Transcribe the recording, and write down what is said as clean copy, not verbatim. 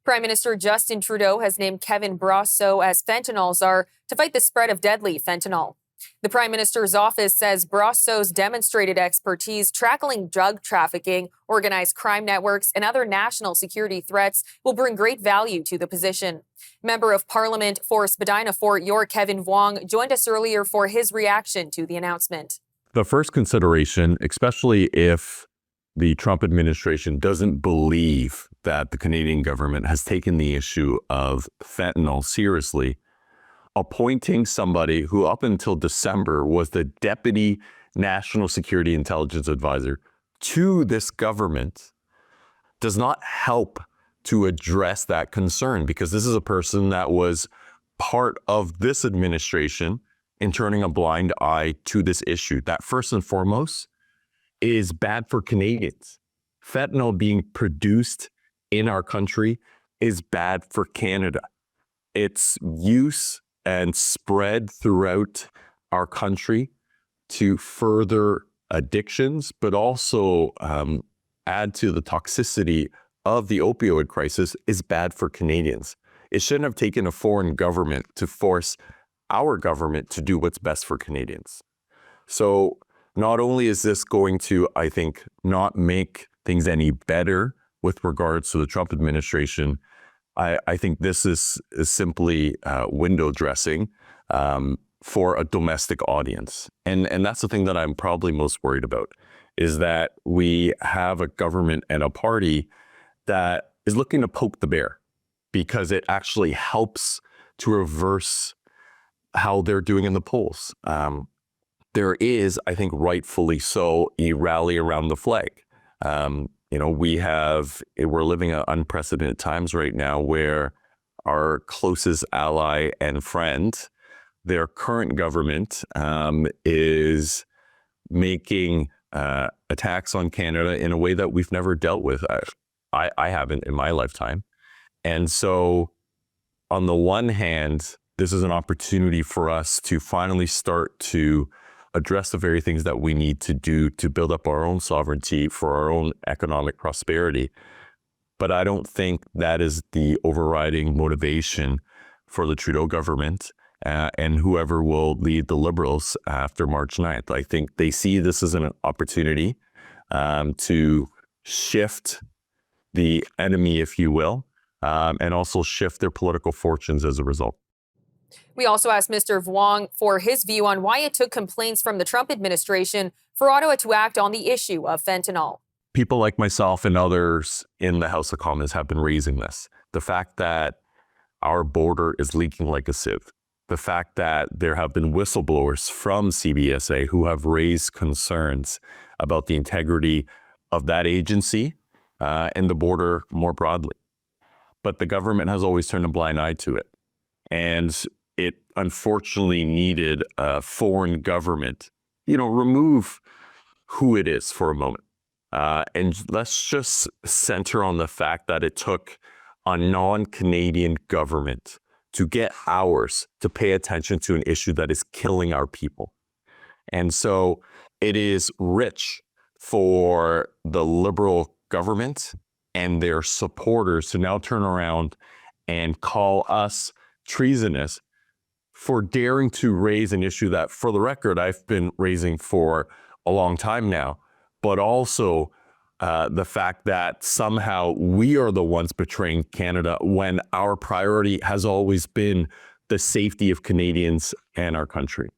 Prime Minister Justin Trudeau has named Kevin Brosseau as fentanyl czar to fight the spread of deadly fentanyl. The Prime Minister's office says Brosseau's demonstrated expertise tackling drug trafficking, organized crime networks, and other national security threats will bring great value to the position. Member of Parliament for Spadina-Fort York, Kevin Vuong, joined us earlier for his reaction to the announcement. The first consideration, especially if the Trump administration doesn't believe that the Canadian government has taken the issue of fentanyl seriously, appointing somebody who up until December was the Deputy National Security Intelligence Advisor to this government does not help to address that concern, because this is a person that was part of this administration in turning a blind eye to this issue. That first and foremost is bad for Canadians. Fentanyl being produced in our country is bad for Canada. Its use and spread throughout our country to further addictions, but also add to the toxicity of the opioid crisis is bad for Canadians. It shouldn't have taken a foreign government to force our government to do what's best for Canadians. So not only is this going to, I think, not make things any better with regards to the Trump administration, I think this is simply window dressing for a domestic audience. And that's the thing that I'm probably most worried about, is that we have a government and a party that is looking to poke the bear because it actually helps to reverse how they're doing in the polls. There is, I think rightfully so, a rally around the flag. We're living in unprecedented times right now where our closest ally and friend, their current government, is making attacks on Canada in a way that we've never dealt with. I haven't in my lifetime. And so on the one hand, this is an opportunity for us to finally start to address the very things that we need to do to build up our own sovereignty for our own economic prosperity. But I don't think that is the overriding motivation for the Trudeau government and whoever will lead the Liberals after March 9th. I think they see this as an opportunity to shift the enemy, if you will, and also shift their political fortunes as a result. We also asked Mr. Vuong for his view on why it took complaints from the Trump administration for Ottawa to act on the issue of fentanyl. People like myself and others in the House of Commons have been raising this. The fact that our border is leaking like a sieve. The fact that there have been whistleblowers from CBSA who have raised concerns about the integrity of that agency and the border more broadly. But the government has always turned a blind eye to it. And it unfortunately needed a foreign government, remove who it is for a moment. And let's just center on the fact that it took a non-Canadian government to get ours to pay attention to an issue that is killing our people. And so it is rich for the Liberal government and their supporters to now turn around and call us treasonous for daring to raise an issue that, for the record, I've been raising for a long time now, but also the fact that somehow we are the ones betraying Canada when our priority has always been the safety of Canadians and our country.